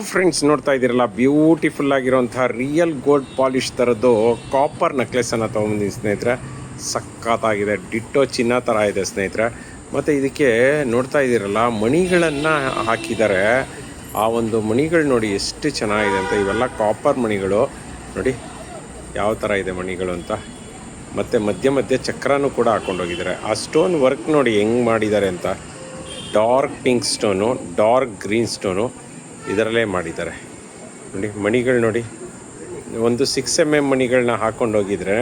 Friends ನೋಡ್ತಾ ಇದ್ದೀರಲ್ಲ, beautiful ಆಗಿರುವಂತಹ ರಿಯಲ್ ಗೋಲ್ಡ್ ಪಾಲಿಶ್ ಥರದ್ದು ಕಾಪರ್ ನೆಕ್ಲೆಸನ್ನು ತೊಗೊಂಬಂದಿದ್ದೀನಿ ಸ್ನೇಹಿತರೆ. ಸಖತ್ತಾಗಿದೆ, ಡಿಟ್ಟೋ ಚಿನ್ನ ಥರ ಇದೆ ಸ್ನೇಹಿತರೆ. ಮತ್ತು ಇದಕ್ಕೆ ನೋಡ್ತಾ ಇದ್ದೀರಲ್ಲ, ಮಣಿಗಳನ್ನು ಹಾಕಿದ್ದಾರೆ. ಆ ಒಂದು ಮಣಿಗಳು ನೋಡಿ ಎಷ್ಟು ಚೆನ್ನಾಗಿದೆ ಅಂತ. ಇವೆಲ್ಲ ಕಾಪರ್ ಮಣಿಗಳು ನೋಡಿ ಯಾವ ಥರ ಇದೆ ಮಣಿಗಳು ಅಂತ. ಮತ್ತು ಮಧ್ಯ ಮಧ್ಯೆ ಚಕ್ರನೂ ಕೂಡ ಹಾಕ್ಕೊಂಡೋಗಿದ್ದಾರೆ. ಆ ಸ್ಟೋನ್ ವರ್ಕ್ ನೋಡಿ ಹೆಂಗೆ ಮಾಡಿದ್ದಾರೆ ಅಂತ. Dark pink stone, dark green stone ಇದರಲ್ಲೇ ಮಾಡಿದ್ದಾರೆ ನೋಡಿ. ಮಣಿಗಳು ನೋಡಿ, ಒಂದು 6mm ಮಣಿಗಳನ್ನ ಹಾಕ್ಕೊಂಡೋಗಿದ್ರೆ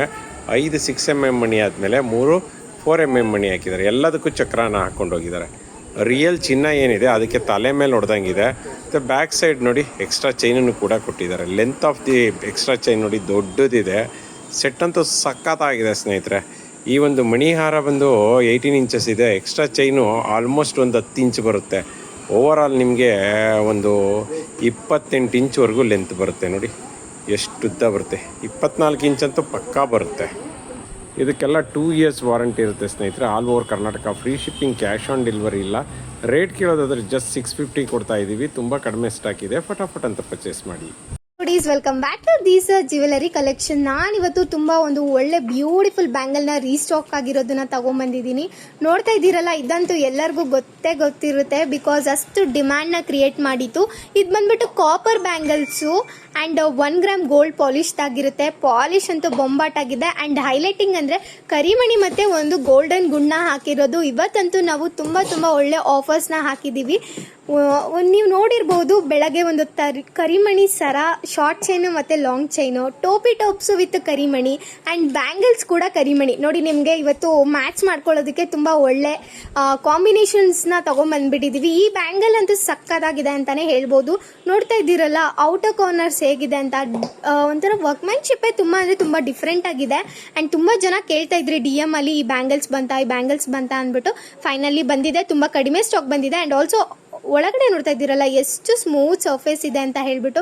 5 6mm ಮಣಿ ಆದಮೇಲೆ 3 4mm ಮಣಿ ಹಾಕಿದ್ದಾರೆ. ಎಲ್ಲದಕ್ಕೂ ಚಕ್ರನ ಹಾಕ್ಕೊಂಡೋಗಿದ್ದಾರೆ. ರಿಯಲ್ ಚಿನ್ನ ಏನಿದೆ ಅದಕ್ಕೆ ತಲೆ ಮೇಲೆ ಹೊಡೆದಂಗಿದೆ. ಮತ್ತು ಬ್ಯಾಕ್ ಸೈಡ್ ನೋಡಿ ಎಕ್ಸ್ಟ್ರಾ ಚೈನನ್ನು ಕೂಡ ಕೊಟ್ಟಿದ್ದಾರೆ. Length of the extra chain ನೋಡಿ ದೊಡ್ಡದಿದೆ. ಸೆಟ್ ಅಂತೂ ಸಖತ್ತಾಗಿದೆ ಸ್ನೇಹಿತರೆ. ಈ ಒಂದು ಮಣಿಹಾರ ಬಂದು 18 ಇಂಚಸ್ ಇದೆ. ಎಕ್ಸ್ಟ್ರಾ ಚೈನು ಆಲ್ಮೋಸ್ಟ್ ಒಂದು 10 ಇಂಚ್ ಬರುತ್ತೆ. ಓವರಾಲ್ ನಿಮಗೆ ಒಂದು 28 ಇಂಚ್ವರೆಗೂ ಲೆಂತ್ ಬರುತ್ತೆ ನೋಡಿ. ಎಷ್ಟು ಉದ್ದ ಬರುತ್ತೆ, 24 ಇಂಚಂತೂ ಪಕ್ಕಾ ಬರುತ್ತೆ. ಇದಕ್ಕೆಲ್ಲ 2 years ವಾರಂಟಿ ಇರುತ್ತೆ ಸ್ನೇಹಿತರೆ. All over Karnataka free shipping, cash on delivery ಇಲ್ಲ. ರೇಟ್ ಕೇಳೋದಾದ್ರೆ ಜಸ್ಟ್ 650 ಕೊಡ್ತಾ ಇದ್ದೀವಿ. ತುಂಬ ಕಡಿಮೆ ಸ್ಟಾಕ್ ಇದೆ, ಫಟಾಫಟ್ ಅಂತ ಪರ್ಚೇಸ್ ಮಾಡಿ. Welcome back to these jewellery collection. ನಾನಿವತ್ತು ತುಂಬ ಒಂದು ಒಳ್ಳೆ ಬ್ಯೂಟಿಫುಲ್ ಬ್ಯಾಂಗಲ್ನ ರೀಸ್ಟಾಕ್ ಆಗಿರೋದನ್ನ ತಗೊಂಬಂದಿದ್ದೀನಿ. ನೋಡ್ತಾ ಇದ್ದೀರಲ್ಲ, ಇದಂತೂ ಎಲ್ಲರಿಗೂ ಗೊತ್ತಿರುತ್ತೆ, ಬಿಕಾಸ್ ಅಷ್ಟು ಡಿಮ್ಯಾಂಡ್ನ ಕ್ರಿಯೇಟ್ ಮಾಡಿತ್ತು. ಇದು ಬಂದ್ಬಿಟ್ಟು copper bangles and 1 gram gold ಪಾಲಿಶ್ದಾಗಿರುತ್ತೆ. ಪಾಲಿಶ್ ಅಂತೂ ಬೊಂಬಾಟಾಗಿದೆ. ಆ್ಯಂಡ್ ಹೈಲೈಟಿಂಗ್ ಅಂದರೆ ಕರಿಮಣಿ ಮತ್ತು ಒಂದು ಗೋಲ್ಡನ್ ಗುಂಡ ಹಾಕಿರೋದು. ಇವತ್ತಂತೂ ನಾವು ತುಂಬ ಒಳ್ಳೆ ಆಫರ್ಸ್ನ ಹಾಕಿದ್ದೀವಿ. ನೀವು ನೋಡಿರ್ಬೋದು, ಬೆಳಗ್ಗೆ ಒಂದು ಕರಿಮಣಿ ಸರ, ಶಾರ್ಟ್ ಚೈನು ಮತ್ತು ಲಾಂಗ್ ಚೈನು, ಟೋಪಿ ಟಾಪ್ಸು ವಿತ್ ಕರಿಮಣಿ ಆ್ಯಂಡ್ ಬ್ಯಾಂಗಲ್ಸ್ ಕೂಡ ಕರಿಮಣಿ. ನೋಡಿ, ನಿಮಗೆ ಇವತ್ತು ಮ್ಯಾಚ್ ಮಾಡ್ಕೊಳ್ಳೋದಕ್ಕೆ ತುಂಬ ಒಳ್ಳೆ ಕಾಂಬಿನೇಷನ್ಸ್ನ ತೊಗೊಂಬಂದ್ಬಿಟ್ಟಿದ್ದೀವಿ. ಈ ಬ್ಯಾಂಗಲ್ ಅಂತೂ ಸಕ್ಕತ್ತಾಗಿದೆ ಅಂತಲೇ ಹೇಳ್ಬೋದು. ನೋಡ್ತಾ ಇದ್ದೀರಲ್ಲ, ಔಟರ್ ಕಾರ್ನರ್ಸ್ ಹೇಗಿದೆ ಅಂತ. ಒಂಥರ ವರ್ಕ್ಮ್ಯಾನ್ಶಿಪ್ಪೇ ತುಂಬ ಡಿಫ್ರೆಂಟ್ ಆಗಿದೆ. ಆ್ಯಂಡ್ ತುಂಬ ಜನ ಕೇಳ್ತಾ ಇದ್ರಿ DM ಅಲ್ಲಿ, ಈ ಬ್ಯಾಂಗಲ್ಸ್ ಬಂತಾ ಅಂದ್ಬಿಟ್ಟು. ಫೈನಲಿ ಬಂದಿದೆ. ತುಂಬ ಕಡಿಮೆ ಸ್ಟಾಕ್ ಬಂದಿದೆ. ಆ್ಯಂಡ್ ಆಲ್ಸೋ ಒಳಗಡೆ ನೋಡ್ತಾ ಇದ್ದೀರಲ್ಲ ಎಷ್ಟು ಸ್ಮೂತ್ ಸರ್ಫೇಸ್ ಇದೆ ಅಂತ ಹೇಳ್ಬಿಟ್ಟು.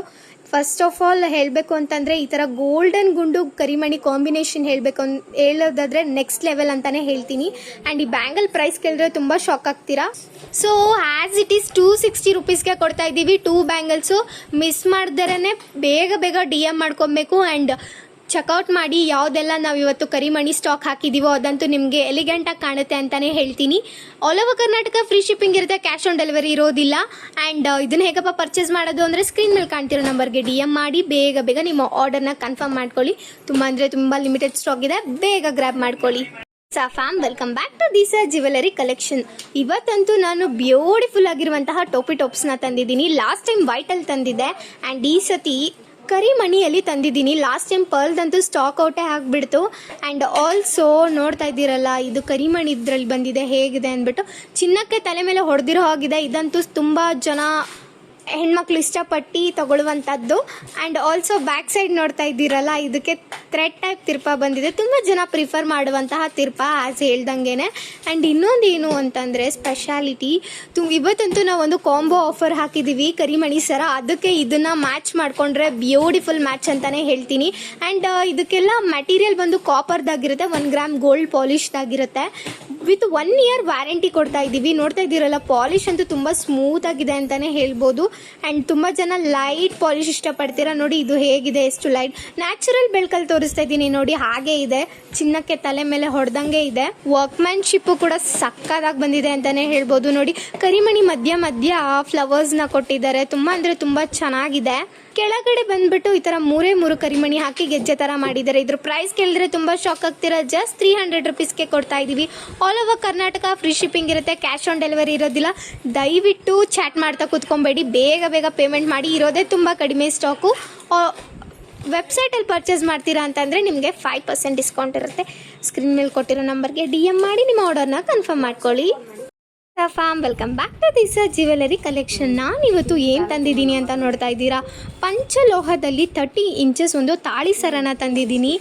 ಫಸ್ಟ್ ಆಫ್ ಆಲ್ ಹೇಳಬೇಕು ಅಂತಂದರೆ, ಈ ಥರ ಗೋಲ್ಡನ್ ಗುಂಡು ಕರಿಮಣಿ ಕಾಂಬಿನೇಷನ್ ಹೇಳೋದಾದರೆ ನೆಕ್ಸ್ಟ್ ಲೆವೆಲ್ ಅಂತಲೇ ಹೇಳ್ತೀನಿ. ಆ್ಯಂಡ್ ಈ ಬ್ಯಾಂಗಲ್ ಪ್ರೈಸ್ ಕೇಳಿದ್ರೆ ತುಂಬ ಶಾಕ್ ಆಗ್ತೀರಾ. ಸೊ ಆ್ಯಸ್ ಇಟ್ ಈಸ್ 260 ರುಪೀಸ್ಗೆ ಕೊಡ್ತಾ ಇದ್ದೀವಿ 2 ಬ್ಯಾಂಗಲ್ಸು. ಮಿಸ್ ಮಾಡ್ದರೇ ಬೇಗ DM ಮಾಡ್ಕೊಬೇಕು. ಆ್ಯಂಡ್ ಚೆಕ್ಔಟ್ ಮಾಡಿ ಯಾವುದೆಲ್ಲ ನಾವು ಇವತ್ತು ಕರಿಮಣಿ ಸ್ಟಾಕ್ ಹಾಕಿದ್ದೀವೋ ಅದಂತೂ ನಿಮಗೆ ಎಲಿಗೆಂಟಾಗಿ ಕಾಣುತ್ತೆ ಅಂತಲೇ ಹೇಳ್ತೀನಿ. All over Karnataka free shipping ಇರುತ್ತೆ, ಕ್ಯಾಶ್ ಆನ್ ಡೆಲಿವರಿ ಇರೋದಿಲ್ಲ. ಆ್ಯಂಡ್ ಇದನ್ನು ಹೇಗಪ್ಪ ಪರ್ಚೇಸ್ ಮಾಡೋದು ಅಂದರೆ, ಸ್ಕ್ರೀನ್ ಮೇಲೆ ಕಾಣ್ತಿರೋ ನಂಬರ್ಗೆ DM ಮಾಡಿ ಬೇಗ ನಿಮ್ಮ ಆರ್ಡರ್ನ ಕನ್ಫರ್ಮ್ ಮಾಡ್ಕೊಳ್ಳಿ. ತುಂಬ ಲಿಮಿಟೆಡ್ ಸ್ಟಾಕ್ ಇದೆ, ಬೇಗ ಗ್ರ್ಯಾಬ್ ಮಾಡ್ಕೊಳ್ಳಿ. Fam, welcome back to these jewellery collection. ಇವತ್ತಂತೂ ನಾನು ಬ್ಯೂಟಿಫುಲ್ ಆಗಿರುವಂತಹ ಟೋಪಿ ಟಾಪ್ಸ್ನ ತಂದಿದ್ದೀನಿ. ಲಾಸ್ಟ್ ಟೈಮ್ ವೈಟಲ್ಲಿ ತಂದಿದ್ದೆ ಆ್ಯಂಡ್ ಈ ಸತಿ ಕರಿಮಣಿಯಲ್ಲಿ ತಂದಿದ್ದೀನಿ. ಲಾಸ್ಟ್ ಟೈಮ್ ಪರ್ಲ್ದಂತೂ ಸ್ಟಾಕ್ ಔಟೇ ಆಗಿಬಿಡ್ತು. ಆ್ಯಂಡ್ ಆಲ್ಸೋ ನೋಡ್ತಾ ಇದ್ದೀರಲ್ಲ, ಇದು ಕರಿಮಣಿ ಇದರಲ್ಲಿ ಬಂದಿದೆ ಹೇಗಿದೆ ಅಂದ್ಬಿಟ್ಟು. ಚಿನ್ನಕ್ಕೆ ತಲೆ ಮೇಲೆ ಹೊಡೆದಿರೋ ಹಾಗಿದೆ. ಇದಂತೂ ತುಂಬ ಜನ ಹೆಣ್ಮಕ್ಳು ಇಷ್ಟಪಟ್ಟು ತಗೊಳ್ಳುವಂಥದ್ದು. ಆ್ಯಂಡ್ ಆಲ್ಸೋ ಬ್ಯಾಕ್ ಸೈಡ್ ನೋಡ್ತಾ ಇದ್ದೀರಲ್ಲ, ಇದಕ್ಕೆ ಥ್ರೆಡ್ ಟೈಪ್ ತಿರ್ಪ ಬಂದಿದೆ. ತುಂಬ ಜನ ಪ್ರಿಫರ್ ಮಾಡುವಂತಹ ತಿರ್ಪ ಆ್ಯಸ್ ಹೇಳ್ದಂಗೆ. ಆ್ಯಂಡ್ ಇನ್ನೊಂದು ಏನು ಅಂತಂದರೆ ಸ್ಪೆಷಾಲಿಟಿ, ಇವತ್ತಂತೂ ನಾವು ಒಂದು ಕಾಂಬೋ ಆಫರ್ ಹಾಕಿದ್ದೀವಿ ಕರಿಮಣಿ ಸರ. ಅದಕ್ಕೆ ಇದನ್ನು ಮ್ಯಾಚ್ ಮಾಡಿಕೊಂಡ್ರೆ ಬ್ಯೂಟಿಫುಲ್ ಮ್ಯಾಚ್ ಅಂತಲೇ ಹೇಳ್ತೀನಿ. ಆ್ಯಂಡ್ ಇದಕ್ಕೆಲ್ಲ ಮೆಟೀರಿಯಲ್ ಬಂದು ಕಾಪರ್ದಾಗಿರುತ್ತೆ, 1 ಗ್ರಾಮ್ ಗೋಲ್ಡ್ ಪಾಲಿಶ್ದಾಗಿರುತ್ತೆ. ವಿತ್ 1 year ವ್ಯಾರಂಟಿ ಕೊಡ್ತಾ ಇದ್ದೀವಿ. ನೋಡ್ತಾ ಇದ್ದೀರಲ್ಲ, ಪಾಲಿಶ್ ಅಂತೂ ತುಂಬ ಸ್ಮೂತ್ ಆಗಿದೆ ಅಂತಲೇ ಹೇಳ್ಬೋದು. ಆ್ಯಂಡ್ ತುಂಬ ಜನ ಲೈಟ್ ಪಾಲಿಶ್ ಇಷ್ಟಪಡ್ತೀರಾ. ನೋಡಿ ಇದು ಹೇಗಿದೆ, ಎಷ್ಟು ಲೈಟ್. ನ್ಯಾಚುರಲ್ ಬೆಳ್ಕಲ್ಲಿ ತೋರಿಸ್ತಾ ಇದ್ದೀನಿ ನೋಡಿ, ಹಾಗೆ ಇದೆ. ಚಿನ್ನಕ್ಕೆ ತಲೆ ಮೇಲೆ ಹೊಡೆದಂಗೆ ಇದೆ. ವರ್ಕ್ಮ್ಯಾನ್ಶಿಪ್ಪು ಕೂಡ ಸಕ್ಕತ್ತಾಗಿ ಬಂದಿದೆ ಅಂತಲೇ ಹೇಳ್ಬೋದು. ನೋಡಿ, ಕರಿಮಣಿ ಮಧ್ಯ ಫ್ಲವರ್ಸ್ನ ಕೊಟ್ಟಿದ್ದಾರೆ. ತುಂಬ ಚೆನ್ನಾಗಿದೆ. ಕೆಳಗಡೆ ಬಂದ್ಬಿಟ್ಟು ಈ ಥರ 3 ಕರಿಮಣಿ ಹಾಕಿ ಗೆಜ್ಜೆ ಥರ ಮಾಡಿದ್ದಾರೆ. ಇದ್ರ ಪ್ರೈಸ್ ಕೇಳಿದ್ರೆ ತುಂಬ ಶಾಕ್ ಆಗ್ತೀರಾ. ಜಸ್ಟ್ 300 ರುಪೀಸ್ಗೆ ಕೊಡ್ತಾ ಇದ್ದೀವಿ. All over Karnataka free shipping ಇರುತ್ತೆ, ಕ್ಯಾಶ್ ಆನ್ ಡೆಲಿವರಿ ಇರೋದಿಲ್ಲ. ದಯವಿಟ್ಟು ಚಾಟ್ ಮಾಡ್ತಾ ಕೂತ್ಕೊಬೇಡಿ, ಬೇಗ ಪೇಮೆಂಟ್ ಮಾಡಿ. ಇರೋದೇ ತುಂಬ ಕಡಿಮೆ ಸ್ಟಾಕು. ವೆಬ್ಸೈಟಲ್ಲಿ ಪರ್ಚೇಸ್ ಮಾಡ್ತೀರಾ ಅಂತಂದರೆ ನಿಮಗೆ 5% ಡಿಸ್ಕೌಂಟ್ ಇರುತ್ತೆ. ಸ್ಕ್ರೀನ್ ಮೇಲೆ ಕೊಟ್ಟಿರೋ ನಂಬರ್ಗೆ DM ಮಾಡಿ ನಿಮ್ಮ ಆರ್ಡರ್ನ ಕನ್ಫರ್ಮ್ ಮಾಡ್ಕೊಳ್ಳಿ. Fam, welcome back to this jewellery collection. ನಾನು ಇವತ್ತು ಏನು ತಂದಿದ್ದೀನಿ ಅಂತ ನೋಡ್ತಾ ಇದ್ದೀರಾ. ಪಂಚಲೋಹದಲ್ಲಿ 30 ಇಂಚಸ್ ಒಂದು ತಾಳಿ ಸರನ ತಂದಿದ್ದೀನಿ.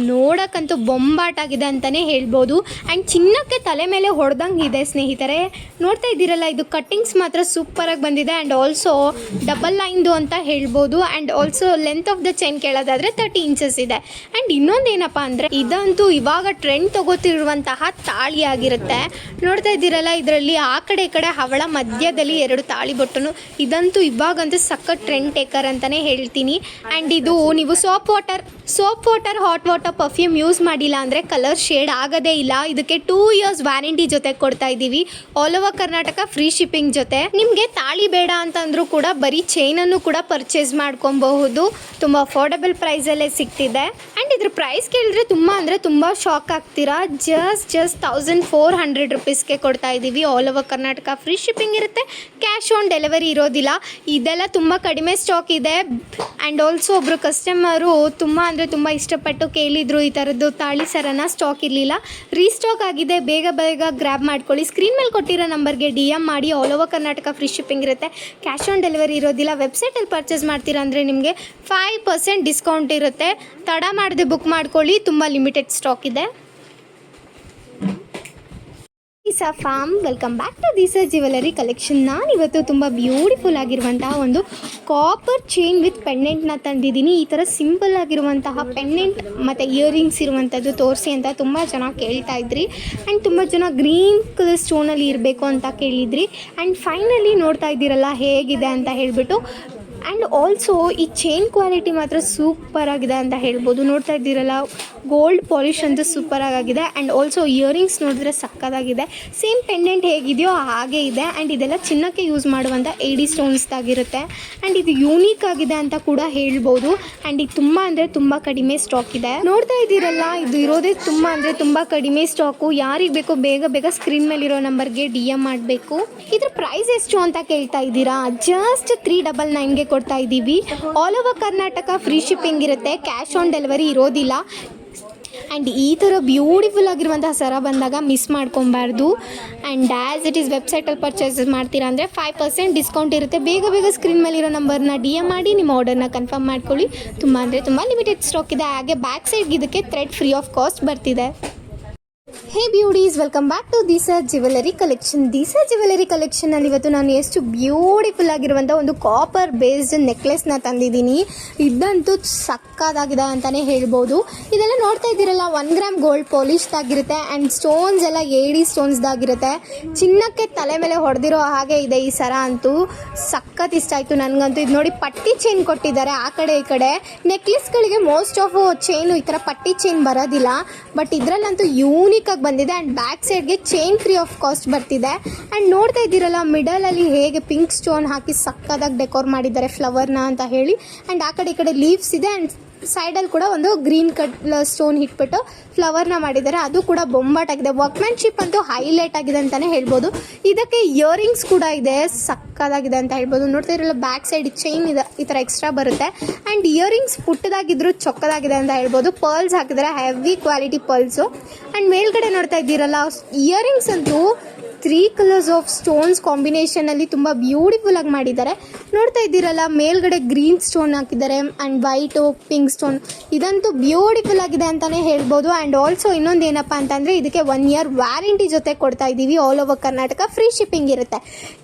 ನೋಡೋಕ್ಕಂತೂ ಬೊಂಬಾಟಾಗಿದೆ ಅಂತಲೇ ಹೇಳ್ಬೋದು. ಆ್ಯಂಡ್ ಚಿನ್ನಕ್ಕೆ ತಲೆ ಮೇಲೆ ಹೊಡೆದಂಗೆ ಇದೆ ಸ್ನೇಹಿತರೆ. ನೋಡ್ತಾ ಇದ್ದೀರಲ್ಲ, ಇದು ಕಟ್ಟಿಂಗ್ಸ್ ಮಾತ್ರ ಸೂಪರಾಗಿ ಬಂದಿದೆ. ಆ್ಯಂಡ್ ಆಲ್ಸೋ ಡಬಲ್ ಲೈನ್ದು ಅಂತ ಹೇಳ್ಬೋದು. And also length of the chain ಕೇಳೋದಾದರೆ 30 ಇಂಚಸ್ ಇದೆ. ಆ್ಯಂಡ್ ಇನ್ನೊಂದೇನಪ್ಪ ಅಂದರೆ, ಇದಂತೂ ಇವಾಗ ಟ್ರೆಂಡ್ ತಗೋತಿರುವಂತಹ ತಾಳಿ ಆಗಿರುತ್ತೆ. ನೋಡ್ತಾ ಇದ್ದೀರಲ್ಲ, ಇದರಲ್ಲಿ ಆ ಕಡೆ ಈ ಕಡೆ ಹವಳ ಮಧ್ಯದಲ್ಲಿ 2 ತಾಳಿ ಬೊಟ್ಟನು. ಇದಂತೂ ಇವಾಗಂತೂ ಸಖತ್ ಟ್ರೆಂಡ್ ಟೇಕರ್ ಅಂತಲೇ ಹೇಳ್ತೀನಿ. ಆ್ಯಂಡ್ ಇದು ನೀವು soap water, hot water perfume use ಮಾಡಿಲ್ಲ ಅಂದರೆ ಕಲರ್ ಶೇಡ್ ಆಗೋದೇ ಇಲ್ಲ. ಇದಕ್ಕೆ 2 ಇಯರ್ಸ್ ವ್ಯಾರಂಟಿ ಜೊತೆ ಕೊಡ್ತಾ ಇದ್ದೀವಿ. All over Karnataka free shipping ಜೊತೆ. ನಿಮಗೆ ತಾಳಿ ಬೇಡ ಅಂತಂದ್ರೂ ಕೂಡ ಬರೀ ಚೈನನ್ನು ಕೂಡ ಪರ್ಚೇಸ್ ಮಾಡ್ಕೊಬಹುದು. ತುಂಬ ಅಫೋರ್ಡಬಲ್ ಪ್ರೈಸಲ್ಲೇ ಸಿಗ್ತಿದೆ. ಆ್ಯಂಡ್ ಇದ್ರ ಪ್ರೈಸ್ ಕೇಳಿದ್ರೆ ತುಂಬ ಶಾಕ್ ಆಗ್ತೀರಾ. ಜಸ್ಟ್ 1400 ರುಪೀಸ್ಗೆ ಕೊಡ್ತಾ ಇದ್ದೀವಿ. All over Karnataka free shipping ಇರುತ್ತೆ, ಕ್ಯಾಶ್ ಆನ್ ಡೆಲಿವರಿ ಇರೋದಿಲ್ಲ. ಇದೆಲ್ಲ ತುಂಬ ಕಡಿಮೆ ಸ್ಟಾಕ್ ಇದೆ. ಆ್ಯಂಡ್ ಆಲ್ಸೋ ಒಬ್ಬರು ಕಸ್ಟಮರು ತುಂಬ ಇಷ್ಟಪಟ್ಟು ಕೇಳಿದ್ರು ಈ ಥರದ್ದು ತಾಳಿ ಸರನ, ಸ್ಟಾಕ್ ಇರಲಿಲ್ಲ, ರೀಸ್ಟಾಕ್ ಆಗಿದೆ, ಬೇಗ ಗ್ರ್ಯಾಬ್ ಮಾಡ್ಕೊಳ್ಳಿ. ಸ್ಕ್ರೀನ್ ಮೇಲೆ ಕೊಟ್ಟಿರೋ ನಂಬರ್ಗೆ DM ಮಾಡಿ. All over Karnataka free shipping ಇರುತ್ತೆ, ಕ್ಯಾಶ್ ಆನ್ ಡೆಲಿವರಿ ಇರೋದಿಲ್ಲ. ವೆಬ್ಸೈಟಲ್ಲಿ ಪರ್ಚೇಸ್ ಮಾಡ್ತೀರಾ ಅಂದರೆ ನಿಮಗೆ 5% ಡಿಸ್ಕೌಂಟ್ ಇರುತ್ತೆ. ತಡ ಮಾಡದೆ ಬುಕ್ ಮಾಡ್ಕೊಳ್ಳಿ, ತುಂಬ ಲಿಮಿಟೆಡ್ ಸ್ಟಾಕ್ ಇದೆ. Disa fam, welcome back to Disa jewellery collection. ನಾನಿವತ್ತು ತುಂಬ ಬ್ಯೂಟಿಫುಲ್ ಆಗಿರುವಂತಹ ಒಂದು ಕಾಪರ್ ಚೈನ್ ವಿತ್ ಪೆಂಡೆಂಟ್ನ ತಂದಿದ್ದೀನಿ. ಈ ಥರ ಸಿಂಪಲ್ ಆಗಿರುವಂತಹ ಪೆಂಡೆಂಟ್ ಮತ್ತು ಇಯರಿಂಗ್ಸ್ ಇರುವಂಥದ್ದು ತೋರಿಸಿ ಅಂತ ತುಂಬ ಜನ ಕೇಳ್ತಾ ಇದ್ರಿ. ಆ್ಯಂಡ್ ತುಂಬ ಜನ ಗ್ರೀನ್ ಕಲರ್ ಸ್ಟೋನಲ್ಲಿ ಇರಬೇಕು ಅಂತ ಕೇಳಿದ್ರಿ. ಆ್ಯಂಡ್ ಫೈನಲಿ ನೋಡ್ತಾ ಇದ್ದೀರಲ್ಲ ಹೇಗಿದೆ ಅಂತ ಹೇಳಿಬಿಟ್ಟು. ಆ್ಯಂಡ್ ಆಲ್ಸೋ ಈ ಚೈನ್ ಕ್ವಾಲಿಟಿ ಮಾತ್ರ ಸೂಪರ್ ಆಗಿದೆ ಅಂತ ಹೇಳ್ಬೋದು. ನೋಡ್ತಾ ಇದ್ದೀರಲ್ಲ, ಗೋಲ್ಡ್ ಪಾಲಿಷ್ ಅಂತೂ ಸೂಪರ್ ಆಗಿದೆ. ಆ್ಯಂಡ್ ಆಲ್ಸೋ ಇಯರಿಂಗ್ಸ್ ನೋಡಿದ್ರೆ ಸಕ್ಕತ್ತಾಗಿದೆ. ಸೇಮ್ ಪೆಂಡೆಂಟ್ ಹೇಗಿದೆಯೋ ಹಾಗೆ ಇದೆ. ಆ್ಯಂಡ್ ಇದೆಲ್ಲ ಚಿನ್ನಕ್ಕೆ ಯೂಸ್ ಮಾಡುವಂಥ AD ಸ್ಟೋನ್ಸ್ದಾಗಿರುತ್ತೆ. ಆ್ಯಂಡ್ ಇದು ಯೂನಿಕ್ ಆಗಿದೆ ಅಂತ ಕೂಡ ಹೇಳ್ಬೋದು. ಆ್ಯಂಡ್ ಇದು ತುಂಬ ಕಡಿಮೆ ಸ್ಟಾಕ್ ಇದೆ. ನೋಡ್ತಾ ಇದ್ದೀರಲ್ಲ, ಇದು ಇರೋದೇ ತುಂಬ ಕಡಿಮೆ ಸ್ಟಾಕು. ಯಾರಿಗೆ ಬೇಕೋ ಬೇಗ ಸ್ಕ್ರೀನ್ ಮೇಲಿರೋ ನಂಬರ್ಗೆ DM ಮಾಡಬೇಕು. ಇದ್ರ ಪ್ರೈಸ್ ಎಷ್ಟು ಅಂತ ಕೇಳ್ತಾ ಇದ್ದೀರಾ? ಜಸ್ಟ್ 399ಗೆ ಕೊಡ್ತಾ ಇದ್ದೀವಿ. All over Karnataka free shipping ಇರುತ್ತೆ, ಕ್ಯಾಶ್ ಆನ್ ಡೆಲಿವರಿ ಇರೋದಿಲ್ಲ. ಆ್ಯಂಡ್ ಈ ಥರ ಬ್ಯೂಟಿಫುಲ್ ಆಗಿರುವಂತಹ ಸರ ಬಂದಾಗ ಮಿಸ್ ಮಾಡ್ಕೊಬಾರ್ದು. ಆ್ಯಂಡ್ ಆ್ಯಸ್ ಇಟ್ ಈಸ್ ವೆಬ್ಸೈಟಲ್ಲಿ ಪರ್ಚೇಸ್ ಮಾಡ್ತೀರಾ ಅಂದರೆ 5% ಡಿಸ್ಕೌಂಟ್ ಇರುತ್ತೆ. ಬೇಗ ಸ್ಕ್ರೀನ್ ಮೇಲಿರೋ ನಂಬರ್ನ DM ಮಾಡಿ ನಿಮ್ಮ ಆರ್ಡರ್ನ ಕನ್ಫರ್ಮ್ ಮಾಡ್ಕೊಳ್ಳಿ. ತುಂಬ ಲಿಮಿಟೆಡ್ ಸ್ಟಾಕ್ ಇದೆ. ಹಾಗೆ ಬ್ಯಾಕ್ ಸೈಡ್ಗೆ ಇದಕ್ಕೆ ಥ್ರೆಡ್ ಫ್ರೀ ಆಫ್ ಕಾಸ್ಟ್ ಬರ್ತಿದೆ. Hey beauties, welcome back to Disa jewellery collection. Disa jewellery ಕಲೆಕ್ಷನಲ್ಲಿ ಇವತ್ತು ನಾನು ಎಷ್ಟು ಬ್ಯೂಟಿಫುಲ್ ಆಗಿರುವಂಥ ಒಂದು ಕಾಪರ್ ಬೇಸ್ಡ್ ನೆಕ್ಲೆಸ್ನ ತಂದಿದ್ದೀನಿ. ಇದಂತೂ ಸಕ್ಕತ್ತಾಗಿದೆ ಅಂತಲೇ ಹೇಳ್ಬೋದು. ಇದೆಲ್ಲ ನೋಡ್ತಾ ಇದ್ದೀರಲ್ಲ, 1 ಗ್ರಾಮ್ ಗೋಲ್ಡ್ ಪಾಲಿಶ್ದಾಗಿರುತ್ತೆ. ಆ್ಯಂಡ್ ಸ್ಟೋನ್ಸ್ ಎಲ್ಲ AD ಸ್ಟೋನ್ಸ್ದಾಗಿರುತ್ತೆ. ಚಿನ್ನಕ್ಕೆ ತಲೆ ಮೇಲೆ ಹೊಡೆದಿರೋ ಹಾಗೆ ಇದೆ ಈ ಸರ. ಅಂತೂ ಸಖತ್ ಇಷ್ಟ ಆಯಿತು ನನಗಂತೂ. ಇದು ನೋಡಿ, ಪಟ್ಟಿ ಚೈನ್ ಕೊಟ್ಟಿದ್ದಾರೆ ಆ ಕಡೆ ಈ ಕಡೆ. ನೆಕ್ಲೆಸ್ಗಳಿಗೆ ಮೋಸ್ಟ್ ಆಫ್ ಚೈನು ಈ ಥರ ಪಟ್ಟಿ ಚೈನ್ ಬರೋದಿಲ್ಲ, ಬಟ್ ಇದರಲ್ಲಂತೂ ಯೂನಿಕ್ ಆಗಿ ಬಂದಿದೆ. ಆ್ಯಂಡ್ ಬ್ಯಾಕ್ ಸೈಡ್ಗೆ ಚೈನ್ ಫ್ರೀ ಆಫ್ ಕಾಸ್ಟ್ ಬರ್ತಿದೆ. ಆ್ಯಂಡ್ ನೋಡ್ತಾ ಇದ್ದೀರಲ್ಲ, ಮಿಡಲಲ್ಲಿ ಹೇಗೆ ಪಿಂಕ್ ಸ್ಟೋನ್ ಹಾಕಿ ಸಕ್ಕದಾಗಿ ಡೆಕೋರ್ ಮಾಡಿದ್ದಾರೆ ಫ್ಲವರ್ನ ಅಂತ ಹೇಳಿ. ಆ್ಯಂಡ್ ಆ ಕಡೆ ಈ ಕಡೆ ಲೀವ್ಸ್ ಇದೆ. ಆ್ಯಂಡ್ ಸೈಡಲ್ಲಿ ಕೂಡ ಒಂದು ಗ್ರೀನ್ ಕಲರ್ ಸ್ಟೋನ್ ಇಟ್ಬಿಟ್ಟು ಫ್ಲವರ್ನ ಮಾಡಿದ್ದಾರೆ. ಅದು ಕೂಡ ಬೊಂಬಾಟಾಗಿದೆ. ವರ್ಕ್ಮ್ಯಾನ್ಶಿಪ್ ಅಂತೂ ಹೈಲೈಟ್ ಆಗಿದೆ ಅಂತಲೇ ಹೇಳ್ಬೋದು. ಇದಕ್ಕೆ ಇಯರಿಂಗ್ಸ್ ಕೂಡ ಇದೆ, ಸಕ್ಕದಾಗಿದೆ ಅಂತ ಹೇಳ್ಬೋದು. ನೋಡ್ತಾ ಇರಲ್ಲ, ಬ್ಯಾಕ್ ಸೈಡ್ ಚೈನ್ ಇದೆ, ಈ ಥರ ಎಕ್ಸ್ಟ್ರಾ ಬರುತ್ತೆ. ಆ್ಯಂಡ್ ಇಯರಿಂಗ್ಸ್ ಪುಟ್ಟದಾಗಿದ್ರು ಚೊಕ್ಕದಾಗಿದೆ ಅಂತ ಹೇಳ್ಬೋದು. ಪರ್ಲ್ಸ್ ಹಾಕಿದ್ದಾರೆ, ಹೆವಿ ಕ್ವಾಲಿಟಿ ಪರ್ಲ್ಸು. ಆ್ಯಂಡ್ ಮೇಲ್ಗಡೆ ನೋಡ್ತಾ ಇದ್ದೀರಲ್ಲ, ಇಯರಿಂಗ್ಸ್ ಅಂತೂ 3 ಕಲರ್ಸ್ ಆಫ್ ಸ್ಟೋನ್ಸ್ ಕಾಂಬಿನೇಷನಲ್ಲಿ ತುಂಬ ಬ್ಯೂಟಿಫುಲ್ ಆಗಿ ಮಾಡಿದ್ದಾರೆ. ನೋಡ್ತಾ ಇದ್ದೀರಲ್ಲ, ಮೇಲ್ಗಡೆ ಗ್ರೀನ್ ಸ್ಟೋನ್ ಹಾಕಿದ್ದಾರೆ ಆ್ಯಂಡ್ ವೈಟು ಪಿಂಕ್ ಸ್ಟೋನ್. ಇದಂತೂ ಬ್ಯೂಟಿಫುಲ್ ಆಗಿದೆ ಅಂತಲೇ ಹೇಳ್ಬೋದು. ಆ್ಯಂಡ್ ಆಲ್ಸೋ ಇನ್ನೊಂದು ಏನಪ್ಪ ಅಂತಂದರೆ, ಇದಕ್ಕೆ 1 ಇಯರ್ ವ್ಯಾರಂಟಿ ಜೊತೆ ಕೊಡ್ತಾ ಇದ್ದೀವಿ. All over Karnataka free shipping ಇರುತ್ತೆ.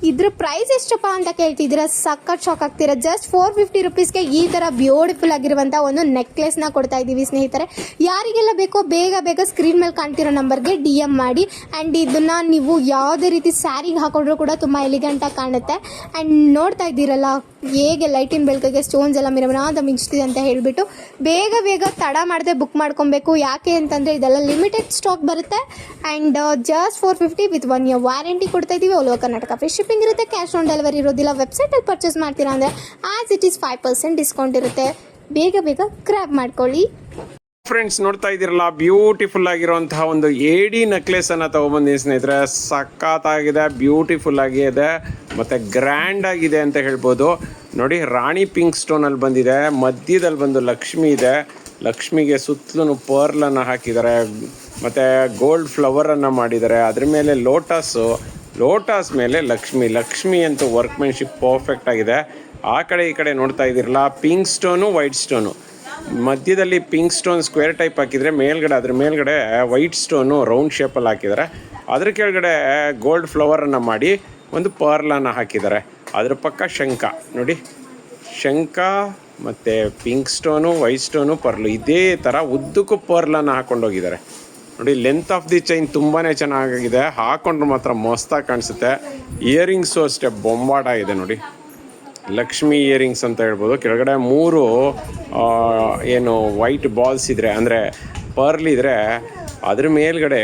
ಇದ್ರ ಪ್ರೈಸ್ ಎಷ್ಟಪ್ಪ ಅಂತ ಕೇಳ್ತಿದ್ದೀರಾ? ಸಖತ್ ಶಾಕ್ ಆಗ್ತೀರಾ. ಜಸ್ಟ್ 450 ರುಪೀಸ್ಗೆ ಈ ಥರ ಬ್ಯೂಟಿಫುಲ್ ಆಗಿರುವಂಥ ಒಂದು ನೆಕ್ಲೆಸ್ನ ಕೊಡ್ತಾ ಇದ್ದೀವಿ ಸ್ನೇಹಿತರೆ. ಯಾರಿಗೆಲ್ಲ ಬೇಕೋ ಬೇಗ ಸ್ಕ್ರೀನ್ ಮೇಲೆ ಕಾಣ್ತಿರೋ ನಂಬರ್ಗೆ DM ಮಾಡಿ. ಆ್ಯಂಡ್ ಇದನ್ನು ನೀವು ಯಾವುದೇ ರೀತಿ ಸ್ಯಾರಿಗೆ ಹಾಕೊಂಡ್ರೂ ಕೂಡ ತುಂಬ ಎಲಿಗೆಂಟಾಗಿ ಕಾಣುತ್ತೆ. ಆ್ಯಂಡ್ ನೋಡ್ತಾ ಇದ್ದೀರಲ್ಲ, ಹೇಗೆ ಲೈಟಿನ ಬೆಳಕಿಗೆ ಸ್ಟೋನ್ಸ್ ಎಲ್ಲ ಮಿರಮಿರಾದ ಮಿಂಚ್ತಿದೆ ಅಂತ ಹೇಳಿಬಿಟ್ಟು ಬೇಗ ತಡ ಮಾಡದೆ ಬುಕ್ ಮಾಡ್ಕೊಬೇಕು. ಯಾಕೆ ಅಂತಂದರೆ ಇದೆಲ್ಲ ಲಿಮಿಟೆಡ್ ಸ್ಟಾಕ್ ಬರುತ್ತೆ. And just 450 with 1 year warranty ಕೊಡ್ತಾ ಇದ್ದೀವಿ. All over Karnataka free shipping ಇರುತ್ತೆ, ಕ್ಯಾಶ್ ಆನ್ ಡೆಲಿವರಿ ಇರೋದಿಲ್ಲ. ವೆಬ್ಸೈಟಲ್ಲಿ ಪರ್ಚೇಸ್ ಮಾಡ್ತೀರಾ ಅಂದರೆ ಆ್ಯಸ್ ಇಟ್ ಈಸ್ 5% ಡಿಸ್ಕೌಂಟ್ ಇರುತ್ತೆ. ಬೇಗ ಗ್ರ್ಯಾಬ್ ಮಾಡ್ಕೊಳ್ಳಿ. ಫ್ರೆಂಡ್ಸ್, ನೋಡ್ತಾ ಇದ್ದೀರಲ್ಲ, ಬ್ಯೂಟಿಫುಲ್ ಆಗಿರುವಂತಹ ಒಂದು AD ನೆಕ್ಲೆಸ್ ಅನ್ನು ತಗೊಬಂದಿದ್ದೀನಿ ಸ್ನೇಹಿತರೆ. ಸಖತ್ತಾಗಿದೆ, ಬ್ಯೂಟಿಫುಲ್ ಆಗಿದೆ ಮತ್ತು ಗ್ರ್ಯಾಂಡ್ ಆಗಿದೆ ಅಂತ ಹೇಳ್ಬೋದು. ನೋಡಿ, ರಾಣಿ ಪಿಂಕ್ ಸ್ಟೋನಲ್ಲಿ ಬಂದಿದೆ. ಮಧ್ಯದಲ್ಲಿ ಬಂದು ಲಕ್ಷ್ಮಿ ಇದೆ. ಲಕ್ಷ್ಮಿಗೆ ಸುತ್ತಲೂ ಪರ್ಲನ್ನು ಹಾಕಿದ್ದಾರೆ ಮತ್ತು ಗೋಲ್ಡ್ ಫ್ಲವರನ್ನು ಮಾಡಿದ್ದಾರೆ. ಅದ್ರ ಮೇಲೆ ಲೋಟಸ್ ಮೇಲೆ ಲಕ್ಷ್ಮಿ ಅಂತೂ ವರ್ಕ್ಮೆನ್ಶಿಪ್ ಪರ್ಫೆಕ್ಟ್ ಆಗಿದೆ. ಆ ಕಡೆ ಈ ಕಡೆ ನೋಡ್ತಾ ಇದ್ದೀರಲ್ಲ, ಪಿಂಕ್ ಸ್ಟೋನು ವೈಟ್ ಸ್ಟೋನು ಮಧ್ಯದಲ್ಲಿ ಪಿಂಕ್ ಸ್ಟೋನ್ ಸ್ಕ್ವೇರ್ ಟೈಪ್ ಹಾಕಿದರೆ ಮೇಲ್ಗಡೆ ಅದ್ರ ಮೇಲ್ಗಡೆ ವೈಟ್ ಸ್ಟೋನು ರೌಂಡ್ ಶೇಪಲ್ಲಿ ಹಾಕಿದ್ದಾರೆ. ಅದ್ರ ಕೆಳಗಡೆ ಗೋಲ್ಡ್ ಫ್ಲವರನ್ನು ಮಾಡಿ ಒಂದು ಪರ್ಲನ್ನು ಹಾಕಿದ್ದಾರೆ. ಅದ್ರ ಪಕ್ಕ ಶಂಖ ನೋಡಿ, ಶಂಖ ಮತ್ತು pink stone white stone pearl ಇದೇ ಥರ ಉದ್ದಕ್ಕೂ ಪರ್ಲನ್ನು ಹಾಕ್ಕೊಂಡೋಗಿದ್ದಾರೆ ನೋಡಿ. ಲೆಂತ್ ಆಫ್ ದಿ ಚೈನ್ ತುಂಬಾ ಚೆನ್ನಾಗಿದೆ, ಹಾಕೊಂಡ್ರು ಮಾತ್ರ ಮಸ್ತಾಗಿ ಕಾಣಿಸುತ್ತೆ. ಇಯರಿಂಗ್ಸು ಅಷ್ಟೇ ಬೊಂಬಾಟ ಇದೆ ನೋಡಿ, ಲಕ್ಷ್ಮಿ ಇಯರಿಂಗ್ಸ್ ಅಂತ ಹೇಳ್ಬೋದು. ಕೆಳಗಡೆ 3 ಏನು ವೈಟ್ ಬಾಲ್ಸ್ ಇದ್ದರೆ ಅಂದರೆ ಪರ್ಲ್ ಇದ್ದರೆ ಅದ್ರ ಮೇಲ್ಗಡೆ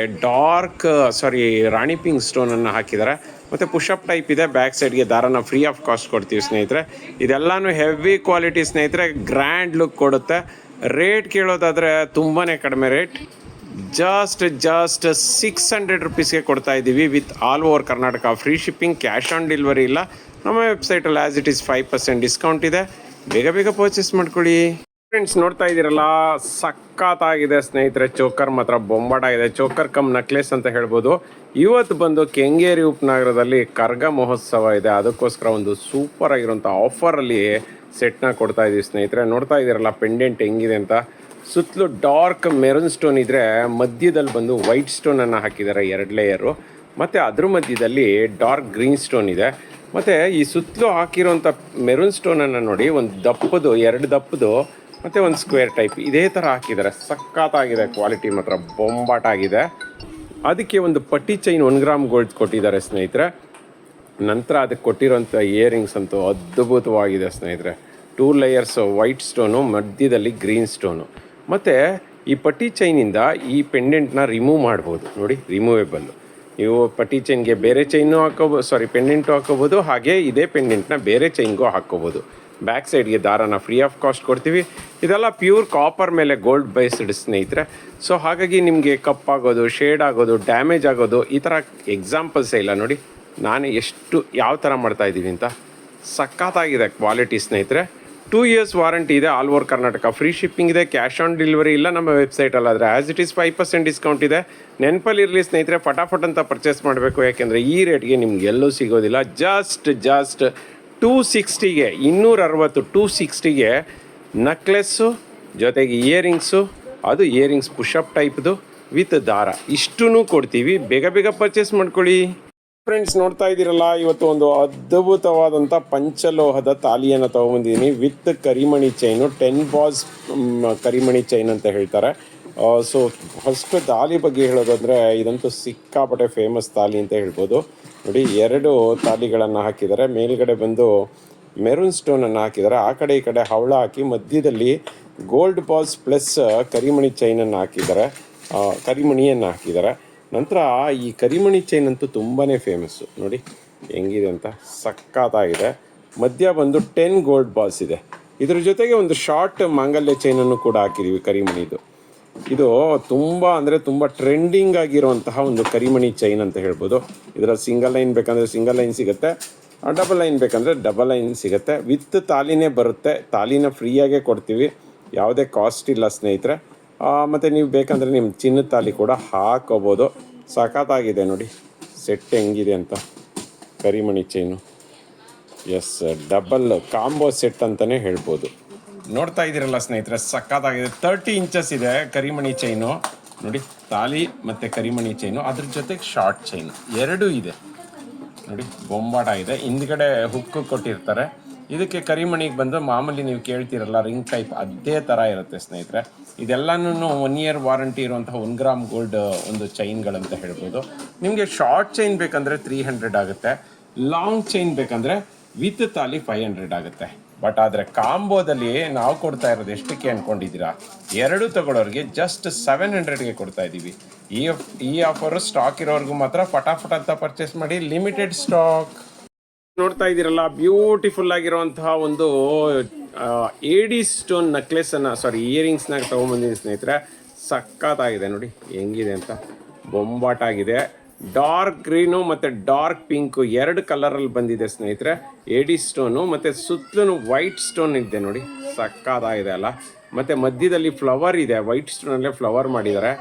ರಾಣಿ ಪಿಂಕ್ ಸ್ಟೋನನ್ನು ಹಾಕಿದ್ದಾರೆ. ಮತ್ತು ಪುಷಪ್ ಟೈಪ್ ಇದೆ. ಬ್ಯಾಕ್ ಸೈಡ್ಗೆ ದಾರನ ಫ್ರೀ ಆಫ್ ಕಾಸ್ಟ್ ಕೊಡ್ತೀವಿ ಸ್ನೇಹಿತರೆ. ಇದೆಲ್ಲನೂ ಹೆವಿ ಕ್ವಾಲಿಟಿ ಸ್ನೇಹಿತರೆ, ಗ್ರ್ಯಾಂಡ್ ಲುಕ್ ಕೊಡುತ್ತೆ. ರೇಟ್ ಕೇಳೋದಾದರೆ ತುಂಬಾ ಕಡಿಮೆ ರೇಟ್, ಜಸ್ಟ್ 600 ರುಪೀಸ್ಗೆ ಕೊಡ್ತಾ ಇದ್ದೀವಿ with all over Karnataka. Free shipping, cash on delivery ಇಲ್ಲ. ನಮ್ಮ ವೆಬ್ಸೈಟಲ್ಲಿ ಆ್ಯಸ್ ಇಟ್ ಈಸ್ 5% ಡಿಸ್ಕೌಂಟ್ ಇದೆ. ಬೇಗ ಪರ್ಚೇಸ್ ಮಾಡ್ಕೊಳ್ಳಿ ಫ್ರೆಂಡ್ಸ್. ನೋಡ್ತಾ ಇದ್ದೀರಲ್ಲ, ಸಖತ್ತಾಗಿದೆ ಸ್ನೇಹಿತರೆ. ಚೋಕರ್ ಮಾತ್ರ ಬೊಂಬಾಟ ಇದೆ. ಚೋಕರ್ ಕಮ್ ನಕ್ಲೆಸ್ ಅಂತ ಹೇಳ್ಬೋದು. ಇವತ್ತು ಬಂದು ಕೆಂಗೇರಿ ಉಪನಗರದಲ್ಲಿ ಕರ್ಗ ಮಹೋತ್ಸವ ಇದೆ. ಅದಕ್ಕೋಸ್ಕರ ಒಂದು ಸೂಪರ್ ಆಗಿರೋಂಥ ಆಫರಲ್ಲಿ ಸೆಟ್ನ ಕೊಡ್ತಾ ಇದ್ದೀವಿ ಸ್ನೇಹಿತರೆ. ನೋಡ್ತಾ ಇದ್ದೀರಲ್ಲ ಪೆಂಡೆಂಟ್ ಹೆಂಗಿದೆ ಅಂತ. ಸುತ್ತಲೂ ಡಾರ್ಕ್ ಮೆರೂನ್ ಸ್ಟೋನ್ ಇದ್ದರೆ ಮಧ್ಯದಲ್ಲಿ ಬಂದು ವೈಟ್ ಸ್ಟೋನನ್ನು ಹಾಕಿದ್ದಾರೆ 2 ಲೇಯರು. ಮತ್ತು ಅದ್ರ ಮಧ್ಯದಲ್ಲಿ ಡಾರ್ಕ್ ಗ್ರೀನ್ ಸ್ಟೋನ್ ಇದೆ. ಮತ್ತು ಈ ಸುತ್ತಲೂ ಹಾಕಿರೋಂಥ ಮೆರೂನ್ ಸ್ಟೋನನ್ನು ನೋಡಿ, ಒಂದು ದಪ್ಪದು 2 ದಪ್ಪದು ಮತ್ತು ಒಂದು ಸ್ಕ್ವೇರ್ ಟೈಪ್ ಇದೇ ಥರ ಹಾಕಿದ್ದಾರೆ. ಸಖತ್ತಾಗಿದೆ, ಕ್ವಾಲಿಟಿ ಮಾತ್ರ ಬೊಂಬಾಟ ಆಗಿದೆ. ಅದಕ್ಕೆ ಒಂದು ಪಟ್ಟಿ ಚೈನ್ 1 ಗ್ರಾಮ್ ಗೋಲ್ಡ್ ಕೊಟ್ಟಿದ್ದಾರೆ ಸ್ನೇಹಿತರೆ. ನಂತರ ಅದಕ್ಕೆ ಕೊಟ್ಟಿರೋಂಥ ಇಯರಿಂಗ್ಸ್ ಅಂತೂ ಅದ್ಭುತವಾಗಿದೆ ಸ್ನೇಹಿತರೆ. 2 ಲೇಯರ್ಸ್ ವೈಟ್ ಸ್ಟೋನು, ಮಧ್ಯದಲ್ಲಿ ಗ್ರೀನ್ ಸ್ಟೋನು. ಮತ್ತು ಈ ಪಟ್ಟಿ ಚೈನಿಂದ ಈ ಪೆಂಡೆಂಟ್ನ ರಿಮೂವ್ ಮಾಡ್ಬೋದು ನೋಡಿ, ರಿಮೂವೇಬಲ್ಲು. ನೀವು ಪಟ್ಟಿ ಚೈನ್ಗೆ ಬೇರೆ ಚೈನು ಪೆಂಡೆಂಟು ಹಾಕೋಬೋದು. ಹಾಗೆ ಇದೇ ಪೆಂಡೆಂಟ್ನ ಬೇರೆ ಚೈನ್ಗೂ ಹಾಕ್ಕೋಬೋದು. ಬ್ಯಾಕ್ ಸೈಡ್ಗೆ ದಾರನ ಫ್ರೀ ಆಫ್ ಕಾಸ್ಟ್ ಕೊಡ್ತೀವಿ. ಇದೆಲ್ಲ ಪ್ಯೂರ್ ಕಾಪರ್ ಮೇಲೆ ಗೋಲ್ಡ್ ಬೇಸ್ಡ್ ಸ್ನೇಹಿತರೆ. ಸೊ ಹಾಗಾಗಿ ನಿಮಗೆ ಕಪ್ಪಾಗೋದು, ಶೇಡ್ ಆಗೋದು, ಡ್ಯಾಮೇಜ್ ಆಗೋದು ಈ ಥರ ಎಕ್ಸಾಂಪಲ್ಸೇ ಇಲ್ಲ ನೋಡಿ. ನಾನು ಯಾವ ಥರ ಮಾಡ್ತಾಯಿದ್ದೀವಿ ಅಂತ. ಸಖತ್ತಾಗಿದೆ ಕ್ವಾಲಿಟಿ ಸ್ನೇಹಿತರೆ. 2 years ವಾರಂಟಿ ಇದೆ. All over Karnataka free shipping ಇದೆ. ಕ್ಯಾಶ್ ಆನ್ ಡೆಲಿವರಿ ಇಲ್ಲ ನಮ್ಮ ವೆಬ್ಸೈಟಲ್ಲಾದರೆ. ಆ್ಯಸ್ ಇಟ್ ಈಸ್ 5% ಡಿಸ್ಕೌಂಟ್ ಇದೆ. ನೆನಪಲ್ಲಿರಲಿ ಸ್ನೇಹಿತರೆ, ಫಟಾಫಟ್ ಅಂತ ಪರ್ಚೇಸ್ ಮಾಡಬೇಕು. ಯಾಕೆಂದರೆ ಈ ರೇಟ್ಗೆ ನಿಮ್ಗೆ ಎಲ್ಲೂ ಸಿಗೋದಿಲ್ಲ. ಜಸ್ಟ್ 260ಗೆ 260ಗೆ ನಕ್ಲೆಸ್ಸು ಜೊತೆಗೆ ಇಯರಿಂಗ್ಸು, ಅದು ಇಯರಿಂಗ್ಸ್ ಪುಷಪ್ ಟೈಪ್ದು ವಿತ್ ದಾರ, ಇಷ್ಟೂ ಕೊಡ್ತೀವಿ. ಬೇಗ ಪರ್ಚೇಸ್ ಮಾಡ್ಕೊಳ್ಳಿ ಫ್ರೆಂಡ್ಸ್. ನೋಡ್ತಾ ಇದ್ದೀರಲ್ಲ, ಇವತ್ತು ಒಂದು ಅದ್ಭುತವಾದಂಥ ಪಂಚಲೋಹದ ತಾಲಿಯನ್ನು ತೊಗೊಂಬಂದಿದ್ದೀನಿ ವಿತ್ ಕರಿಮಣಿ ಚೈನು. 10 ಬಾಲ್ಸ್ ಕರಿಮಣಿ ಚೈನ್ ಅಂತ ಹೇಳ್ತಾರೆ. ಸೊ ಫಸ್ಟ್ ತಾಲಿ ಬಗ್ಗೆ ಹೇಳೋದಾದರೆ ಇದಂತೂ ಸಿಕ್ಕಾಪಟ್ಟೆ ಫೇಮಸ್ ತಾಲಿ ಅಂತ ಹೇಳ್ಬೋದು ನೋಡಿ. 2 ತಾಲಿಗಳನ್ನು ಹಾಕಿದ್ದಾರೆ. ಮೇಲ್ಗಡೆ ಬಂದು ಮೆರೂನ್ ಸ್ಟೋನನ್ನು ಹಾಕಿದ್ದಾರೆ. ಆ ಕಡೆ ಈ ಕಡೆ ಹವಳ ಹಾಕಿ ಮಧ್ಯದಲ್ಲಿ ಗೋಲ್ಡ್ ಬಾಲ್ಸ್ ಪ್ಲಸ್ ಕರಿಮಣಿ ಚೈನನ್ನು ಹಾಕಿದ್ದಾರೆ, ಕರಿಮಣಿಯನ್ನು ಹಾಕಿದ್ದಾರೆ. ನಂತರ ಈ ಕರಿಮಣಿ ಚೈನ್ ಅಂತೂ ತುಂಬಾ ಫೇಮಸ್ಸು ನೋಡಿ ಹೆಂಗಿದೆ ಅಂತ. ಸಖತ್ತಾಗಿದೆ. ಮಧ್ಯ ಬಂದು 10 ಗೋಲ್ಡ್ ಬಾಲ್ಸ್ ಇದೆ. ಇದ್ರ ಜೊತೆಗೆ ಒಂದು ಶಾರ್ಟ್ ಮಾಂಗಲ್ಯ ಚೈನನ್ನು ಕೂಡ ಹಾಕಿದ್ದೀವಿ ಕರಿಮಣಿದು. ಇದು ತುಂಬ ಟ್ರೆಂಡಿಂಗ್ ಆಗಿರುವಂತಹ ಒಂದು ಕರಿಮಣಿ ಚೈನ್ ಅಂತ ಹೇಳ್ಬೋದು. ಇದರ ಸಿಂಗಲ್ ಲೈನ್ ಬೇಕಂದರೆ ಸಿಂಗಲ್ ಲೈನ್ ಸಿಗುತ್ತೆ, ಡಬಲ್ ಲೈನ್ ಬೇಕಂದರೆ ಡಬಲ್ ಲೈನ್ ಸಿಗುತ್ತೆ. ವಿತ್ ತಾಲಿನೇ ಬರುತ್ತೆ. ತಾಲಿನ ಫ್ರೀಯಾಗೇ ಕೊಡ್ತೀವಿ, ಯಾವುದೇ ಕಾಸ್ಟ್ ಇಲ್ಲ ಸ್ನೇಹಿತರೆ. ಮತ್ತು ನೀವು ಬೇಕಂದರೆ ನಿಮ್ಮ ಚಿನ್ನದ ತಾಲಿ ಕೂಡ ಹಾಕೋಬೋದು. ಸಖತ್ತಾಗಿದೆ ನೋಡಿ ಸೆಟ್ ಹೆಂಗಿದೆ ಅಂತ. ಕರಿಮಣಿ ಚೈನು ಡಬಲ್ ಕಾಂಬೋ ಸೆಟ್ ಅಂತಲೇ ಹೇಳ್ಬೋದು. ನೋಡ್ತಾ ಇದ್ದೀರಲ್ಲ ಸ್ನೇಹಿತರೆ, ಸಖತ್ತಾಗಿದೆ. 30 ಇಂಚಸ್ ಇದೆ ಕರಿಮಣಿ ಚೈನು ನೋಡಿ. ತಾಲಿ ಮತ್ತು ಕರಿಮಣಿ ಚೈನು, ಅದ್ರ ಜೊತೆಗೆ ಶಾರ್ಟ್ ಚೈನು 2 ಇದೆ ನೋಡಿ. ಬೊಂಬಾಟ ಇದೆ. ಹಿಂದ್ಗಡೆ ಹುಕ್ಕು ಕೊಟ್ಟಿರ್ತಾರೆ. ಇದಕ್ಕೆ ಕರಿಮಣಿಗೆ ಬಂದು ಮಾಮೂಲಿ ನೀವು ಕೇಳ್ತಿರಲ್ಲ ರಿಂಗ್ ಟೈಪ್, ಅದೇ ಥರ ಇರುತ್ತೆ ಸ್ನೇಹಿತರೆ. ಇದೆಲ್ಲನೂ 1 year ವಾರಂಟಿ ಇರುವಂತಹ 1 ಗ್ರಾಮ್ ಗೋಲ್ಡ್ ಒಂದು ಚೈನ್ಗಳಂತ ಹೇಳ್ಬೋದು. ನಿಮಗೆ ಶಾರ್ಟ್ ಚೈನ್ ಬೇಕಂದರೆ 300 ಆಗುತ್ತೆ. ಲಾಂಗ್ ಚೈನ್ ಬೇಕಂದರೆ ವಿತ್ ತಾಲಿ 500 ಆಗುತ್ತೆ. ಬಟ್ ಆದರೆ ಕಾಂಬೋದಲ್ಲಿ ನಾವು ಕೊಡ್ತಾ ಇರೋದು ಎಷ್ಟಕ್ಕೆ ಅಂದ್ಕೊಂಡಿದ್ದೀರಾ? 2 ತಗೊಳ್ಳೋರಿಗೆ ಜಸ್ಟ್ 700ಗೆ ಕೊಡ್ತಾ ಇದ್ದೀವಿ. ಈ ಆಫರು ಸ್ಟಾಕ್ ಇರೋರ್ಗೂ ಮಾತ್ರ ಫಟಾಫಟ್ ಅಂತ ಪರ್ಚೇಸ್ ಮಾಡಿ, ಲಿಮಿಟೆಡ್ ಸ್ಟಾಕ್. ನೋಡ್ತಾ ಇದ್ದೀರಲ್ಲ, ಬ್ಯೂಟಿಫುಲ್ ಆಗಿರುವಂತಹ ಒಂದು ಏಡಿ ಸ್ಟೋನ್ ಇಯರಿಂಗ್ಸ್ನಾಗ ತೊಗೊಂಬಂದಿದ್ದೀನಿ ಸ್ನೇಹಿತರೆ. ಸಖತ್ತಾಗಿದೆ ನೋಡಿ ಹೆಂಗಿದೆ ಅಂತ. ಬೊಂಬಾಟ ಆಗಿದೆ. ಡಾರ್ಕ್ ಗ್ರೀನು ಮತ್ತು ಡಾರ್ಕ್ ಪಿಂಕು 2 ಕಲರಲ್ಲಿ ಬಂದಿದೆ ಸ್ನೇಹಿತರೆ. ಏಡಿ ಸ್ಟೋನು ಮತ್ತು ಸುತ್ತಲೂ ವೈಟ್ ಸ್ಟೋನ್ ಇದೆ ನೋಡಿ. ಸಖತ್ತಾಗಿದೆ ಅಲ್ಲ. ಮತ್ತು ಮಧ್ಯದಲ್ಲಿ ಫ್ಲವರ್ ಇದೆ, ವೈಟ್ ಸ್ಟೋನಲ್ಲೇ ಫ್ಲವರ್ ಮಾಡಿದ್ದಾರೆ.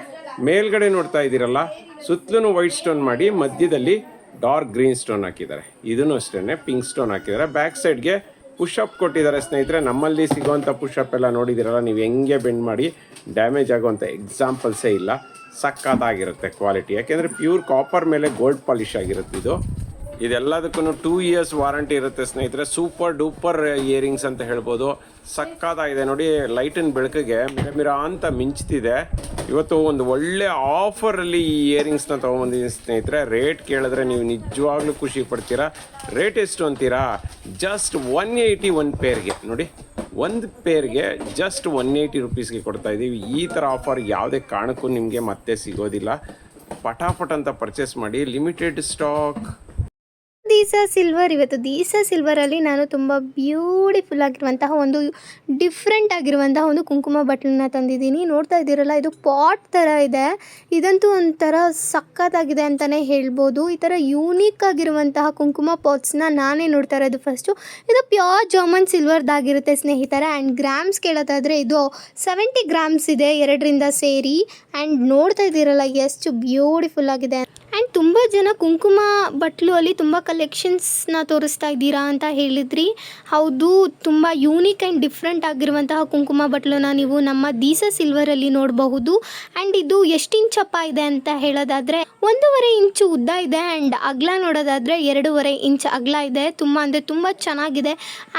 ಮೇಲ್ಗಡೆ ನೋಡ್ತಾ ಇದ್ದೀರಲ್ಲ, ಸುತ್ತಲೂ ವೈಟ್ ಸ್ಟೋನ್ ಮಾಡಿ ಮಧ್ಯದಲ್ಲಿ ಡಾರ್ಕ್ ಗ್ರೀನ್ ಸ್ಟೋನ್ ಹಾಕಿದ್ದಾರೆ. ಇದನ್ನು ಅಷ್ಟೇ ಪಿಂಕ್ ಸ್ಟೋನ್ ಹಾಕಿದ್ದಾರೆ. ಬ್ಯಾಕ್ ಸೈಡ್ಗೆ ಪುಷಪ್ ಕೊಟ್ಟಿದ್ದಾರೆ ಸ್ನೇಹಿತರೆ. ನಮ್ಮಲ್ಲಿ ಸಿಗೋವಂಥ ಪುಷಪ್ ಎಲ್ಲ ನೋಡಿದಿರಲ್ಲ, ನೀವು ಹೆಂಗೆ ಬೆಂಡ್ ಮಾಡಿ ಡ್ಯಾಮೇಜ್ ಆಗೋವಂಥ ಎಕ್ಸಾಂಪಲ್ಸೇ ಇಲ್ಲ. ಸಕ್ಕತ್ತಾಗಿರುತ್ತೆ ಕ್ವಾಲಿಟಿ, ಯಾಕೆಂದರೆ ಪ್ಯೂರ್ ಕಾಪರ್ ಮೇಲೆ ಗೋಲ್ಡ್ ಪಾಲಿಶ್ ಆಗಿರುತ್ತೆ ಇದು. ಇದೆಲ್ಲದಕ್ಕೂ 2 years ವಾರಂಟಿ ಇರುತ್ತೆ ಸ್ನೇಹಿತರೆ. ಸೂಪರ್ ಡೂಪರ್ ಇಯರಿಂಗ್ಸ್ ಅಂತ ಹೇಳ್ಬೋದು. ಸಕ್ಕತ್ತಾಗಿದೆ ನೋಡಿ, ಲೈಟಿನ ಬೆಳಕಿಗೆ ಮಿರ ಅಂತ ಮಿಂಚ್ತಿದೆ. ಇವತ್ತು ಒಂದು ಒಳ್ಳೆ ಆಫರಲ್ಲಿ ಈ ಇಯರಿಂಗ್ಸ್ನ ತೊಗೊಂಬಂದಿದ್ದೀನಿ ಸ್ನೇಹಿತರೆ. ರೇಟ್ ಕೇಳಿದ್ರೆ ನೀವು ನಿಜವಾಗ್ಲೂ ಖುಷಿ ಪಡ್ತೀರಾ. ರೇಟ್ ಎಷ್ಟು ಅಂತೀರಾ? ಜಸ್ಟ್ 180 ಒಂದು ಪೇರ್ಗೆ. ನೋಡಿ, ಒಂದು ಪೇರ್ಗೆ ಜಸ್ಟ್ 180 ರುಪೀಸ್ಗೆ ಕೊಡ್ತಾ ಇದ್ದೀವಿ. ಈ ಥರ ಆಫರ್ ಯಾವುದೇ ಕಾರಣಕ್ಕೂ ನಿಮಗೆ ಮತ್ತೆ ಸಿಗೋದಿಲ್ಲ. ಪಟಾಪಟ್ ಅಂತ ಪರ್ಚೇಸ್ ಮಾಡಿ, ಲಿಮಿಟೆಡ್ ಸ್ಟಾಕ್. ದೀಸಾ ಸಿಲ್ವರ್. ಇವತ್ತು ದೀಸಾ ಸಿಲ್ವರಲ್ಲಿ ನಾನು ತುಂಬ ಬ್ಯೂಟಿಫುಲ್ ಆಗಿರುವಂತಹ ಒಂದು ಡಿಫ್ರೆಂಟ್ ಆಗಿರುವಂತಹ ಒಂದು ಕುಂಕುಮ ಬಟ್ಲನ್ನ ತಂದಿದ್ದೀನಿ. ನೋಡ್ತಾ ಇದ್ದೀರಲ್ಲ, ಇದು ಪಾಟ್ ಥರ ಇದೆ. ಇದಂತೂ ಒಂಥರ ಸಖತ್ತಾಗಿದೆ ಅಂತಲೇ ಹೇಳ್ಬೋದು. ಈ ಥರ ಯೂನಿಕ್ ಆಗಿರುವಂತಹ ಕುಂಕುಮ ಪಾಟ್ಸ್ನ ನಾನೇ ನೋಡ್ತಾ ಇರೋದು ಫಸ್ಟು. ಇದು ಪ್ಯೂರ್ ಜರ್ಮನ್ ಸಿಲ್ವರ್ದಾಗಿರುತ್ತೆ ಸ್ನೇಹಿತರೆ. ಆ್ಯಂಡ್ ಗ್ರಾಮ್ಸ್ ಕೇಳೋದಾದರೆ ಇದು 70 ಗ್ರಾಮ್ಸ್ ಇದೆ, 2ರಿಂದ ಸೇರಿ. ಆ್ಯಂಡ್ ನೋಡ್ತಾ ಇದ್ದೀರಲ್ಲ ಎಷ್ಟು ಬ್ಯೂಟಿಫುಲ್ ಆಗಿದೆ. ಆ್ಯಂಡ್ ತುಂಬ ಜನ ಕುಂಕುಮ ಬಟ್ಲು ಅಲ್ಲಿ ತುಂಬ ಕಲೆಕ್ಷನ್ಸ್ನ ತೋರಿಸ್ತಾ ಇದ್ದೀರಾ ಅಂತ ಹೇಳಿದ್ರಿ. ಹೌದು, ತುಂಬ ಯೂನಿಕ್ ಆ್ಯಂಡ್ ಡಿಫ್ರೆಂಟ್ ಆಗಿರುವಂತಹ ಕುಂಕುಮ ಬಟ್ಲನ್ನ ನೀವು ನಮ್ಮ ದೀಸಾ ಸಿಲ್ವರಲ್ಲಿ ನೋಡಬಹುದು. ಆ್ಯಂಡ್ ಇದು ಎಷ್ಟು ಇಂಚಪ್ಪ ಇದೆ ಅಂತ ಹೇಳೋದಾದರೆ 1.5 ಇಂಚು ಉದ್ದ ಇದೆ. ಆ್ಯಂಡ್ ಅಗಲ ನೋಡೋದಾದರೆ 2.5 ಇಂಚ್ ಅಗಲ ಇದೆ. ತುಂಬ ಅಂದರೆ ತುಂಬ ಚೆನ್ನಾಗಿದೆ.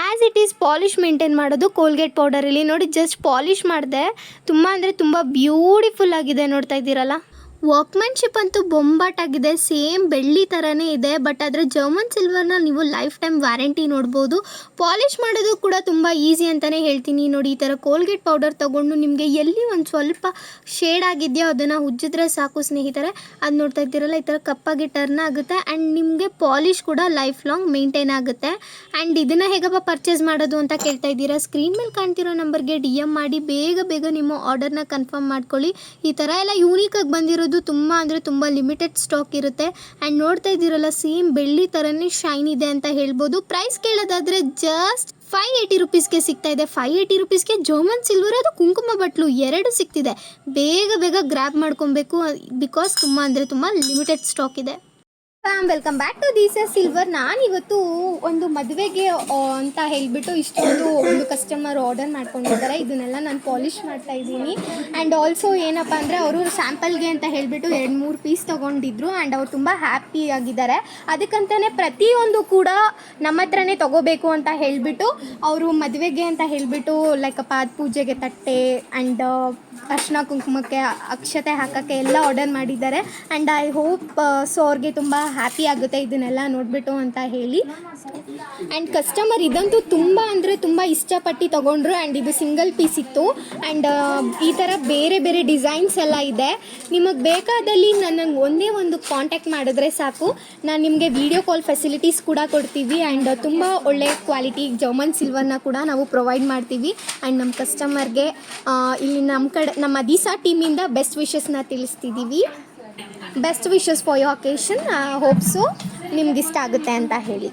As it is polish maintain ಮಾಡೋದು ಕೋಲ್ಗೇಟ್ ಪೌಡರಲ್ಲಿ. ನೋಡಿ, ಜಸ್ಟ್ ಪಾಲಿಶ್ ಮಾಡಿದೆ. ತುಂಬ ಅಂದರೆ ತುಂಬ ಬ್ಯೂಟಿಫುಲ್ ಆಗಿದೆ. ನೋಡ್ತಾ ಇದ್ದೀರಲ್ಲ, ವರ್ಕ್ಮ್ಯಾನ್ಶಿಪ್ ಅಂತೂ ಬೊಂಬಾಟಾಗಿದೆ. ಸೇಮ್ ಬೆಳ್ಳಿ ಥರನೇ ಇದೆ. ಬಟ್ ಆದರೆ ಜರ್ಮನ್ ಸಿಲ್ವರ್ನ ನೀವು ಲೈಫ್ ಟೈಮ್ ವ್ಯಾರಂಟಿ ನೋಡ್ಬೋದು. ಪಾಲಿಷ್ ಮಾಡೋದು ಕೂಡ ತುಂಬ ಈಸಿ ಅಂತಲೇ ಹೇಳ್ತೀನಿ. ನೋಡಿ, ಈ ಥರ ಕೋಲ್ಗೇಟ್ ಪೌಡರ್ ತೊಗೊಂಡು ನಿಮಗೆ ಎಲ್ಲಿ ಒಂದು ಸ್ವಲ್ಪ ಶೇಡ್ ಆಗಿದೆಯೋ ಅದನ್ನು ಉಜ್ಜಿದ್ರೆ ಸಾಕು ಸ್ನೇಹಿತರೆ. ಅದು ನೋಡ್ತಾ ಇದ್ದೀರಲ್ಲ, ಈ ಥರ ಕಪ್ಪಾಗಿ ಟರ್ನ್ ಆಗುತ್ತೆ. ಆ್ಯಂಡ್ ನಿಮಗೆ ಪಾಲಿಷ್ ಕೂಡ ಲೈಫ್ ಲಾಂಗ್ ಮೇಂಟೈನ್ ಆಗುತ್ತೆ. ಆ್ಯಂಡ್ ಇದನ್ನು ಹೇಗಪ್ಪ ಪರ್ಚೇಸ್ ಮಾಡೋದು ಅಂತ ಕೇಳ್ತಾ ಇದ್ದೀರಾ? ಸ್ಕ್ರೀನ್ ಮೇಲೆ ಕಾಣ್ತಿರೋ ನಂಬರ್ಗೆ DM ಮಾಡಿ ಬೇಗ ನಿಮ್ಮ ಆರ್ಡರ್ನ ಕನ್ಫರ್ಮ್ ಮಾಡ್ಕೊಳ್ಳಿ. ಈ ಥರ ಎಲ್ಲ ಯೂನಿಕಾಗಿ ಬಂದಿರೋದು ತುಂಬ ಅಂದರೆ ತುಂಬ ಲಿಮಿಟೆಡ್ ಸ್ಟಾಕ್ ಇರುತ್ತೆ. ಆ್ಯಂಡ್ ನೋಡ್ತಾ ಇದ್ದೀರಲ್ಲ, ಸೇಮ್ ಬೆಳ್ಳಿ ಥರನೇ ಶೈನ್ ಇದೆ ಅಂತ ಹೇಳ್ಬೋದು. ಪ್ರೈಸ್ ಕೇಳೋದಾದರೆ ಜಸ್ಟ್ 580 ರುಪೀಸ್ಗೆ ಸಿಗ್ತಾ ಇದೆ. 580 ರುಪೀಸ್ಗೆ ಜರ್ಮನ್ ಸಿಲ್ವರ್ ಅದು ಕುಂಕುಮ ಬಟ್ಲು 2 ಸಿಗ್ತಿದೆ. ಬೇಗ ಗ್ರ್ಯಾಬ್ ಮಾಡ್ಕೊಬೇಕು, ಬಿಕಾಸ್ ತುಂಬ ಅಂದರೆ ತುಂಬ ಲಿಮಿಟೆಡ್ ಸ್ಟಾಕ್ ಇದೆ. Welcome back to Deesa silver. ನಾನಿವತ್ತು ಒಂದು ಮದುವೆಗೆ ಅಂತ ಹೇಳಿಬಿಟ್ಟು ಇಷ್ಟೊಂದು ಒಂದು ಕಸ್ಟಮರ್ ಆರ್ಡರ್ ಮಾಡ್ಕೊಂಡಿದ್ದಾರೆ. ಇದನ್ನೆಲ್ಲ ನಾನು ಪಾಲಿಷ್ ಮಾಡ್ತಾ ಇದ್ದೀನಿ. ಆ್ಯಂಡ್ ಆಲ್ಸೋ ಏನಪ್ಪ ಅಂದರೆ ಅವರು ಸ್ಯಾಂಪಲ್ಗೆ ಅಂತ ಹೇಳಿಬಿಟ್ಟು 2-3 ಪೀಸ್ ತೊಗೊಂಡಿದ್ರು. ಆ್ಯಂಡ್ ಅವ್ರು ತುಂಬ ಹ್ಯಾಪಿ ಆಗಿದ್ದಾರೆ. ಅದಕ್ಕಂತಲೇ ಪ್ರತಿಯೊಂದು ಕೂಡ ನಮ್ಮ ಹತ್ರನೇ ತೊಗೋಬೇಕು ಅಂತ ಹೇಳಿಬಿಟ್ಟು ಅವರು ಮದುವೆಗೆ ಅಂತ ಹೇಳಿಬಿಟ್ಟು ಲೈಕ್ ಪಾದ ಪೂಜೆಗೆ ತಟ್ಟೆ ಆ್ಯಂಡ್ ಅರ್ಶಿನ ಕುಂಕುಮಕ್ಕೆ ಅಕ್ಷತೆ ಹಾಕೋಕ್ಕೆ ಎಲ್ಲ ಆರ್ಡರ್ ಮಾಡಿದ್ದಾರೆ. ಆ್ಯಂಡ್ ಐ ಹೋಪ್ ಸೊ ಅವ್ರಿಗೆ ತುಂಬ ಹ್ಯಾಪಿ ಆಗುತ್ತೆ ಇದನ್ನೆಲ್ಲ ನೋಡಿಬಿಟ್ಟು ಅಂತ ಹೇಳಿ. ಆ್ಯಂಡ್ ಕಸ್ಟಮರ್ ಇದಂತೂ ತುಂಬ ಅಂದರೆ ತುಂಬ ಇಷ್ಟಪಟ್ಟು ತೊಗೊಂಡ್ರು. ಆ್ಯಂಡ್ ಇದು ಸಿಂಗಲ್ ಪೀಸ್ ಇತ್ತು. ಆ್ಯಂಡ್ ಈ ಥರ ಬೇರೆ ಡಿಸೈನ್ಸ್ ಎಲ್ಲ ಇದೆ. ನಿಮಗೆ ಬೇಕಾದಲ್ಲಿ ನನಗೆ ಒಂದೇ ಒಂದು ಕಾಂಟ್ಯಾಕ್ಟ್ ಮಾಡಿದ್ರೆ ಸಾಕು. ನಾನು ನಿಮಗೆ ವಿಡಿಯೋ ಕಾಲ್ ಫೆಸಿಲಿಟೀಸ್ ಕೂಡ ಕೊಡ್ತೀವಿ. ಆ್ಯಂಡ್ ತುಂಬ ಒಳ್ಳೆ ಕ್ವಾಲಿಟಿ ಜರ್ಮನ್ ಸಿಲ್ವರ್ನ ಕೂಡ ನಾವು ಪ್ರೊವೈಡ್ ಮಾಡ್ತೀವಿ. ಆ್ಯಂಡ್ ನಮ್ಮ ಕಸ್ಟಮರ್ಗೆ ಇಲ್ಲಿ ನಮ್ಮ ದೀಸಾ ಟೀಮಿಂದ ಬೆಸ್ಟ್ ವಿಶಸ್ನ ತಿಳಿಸ್ತಿದ್ದೀವಿ. Best wishes for your occasion. Hope so ನಿಮ್ಗೆ ಇಷ್ಟ ಆಗುತ್ತೆ ಅಂತ ಹೇಳಿ.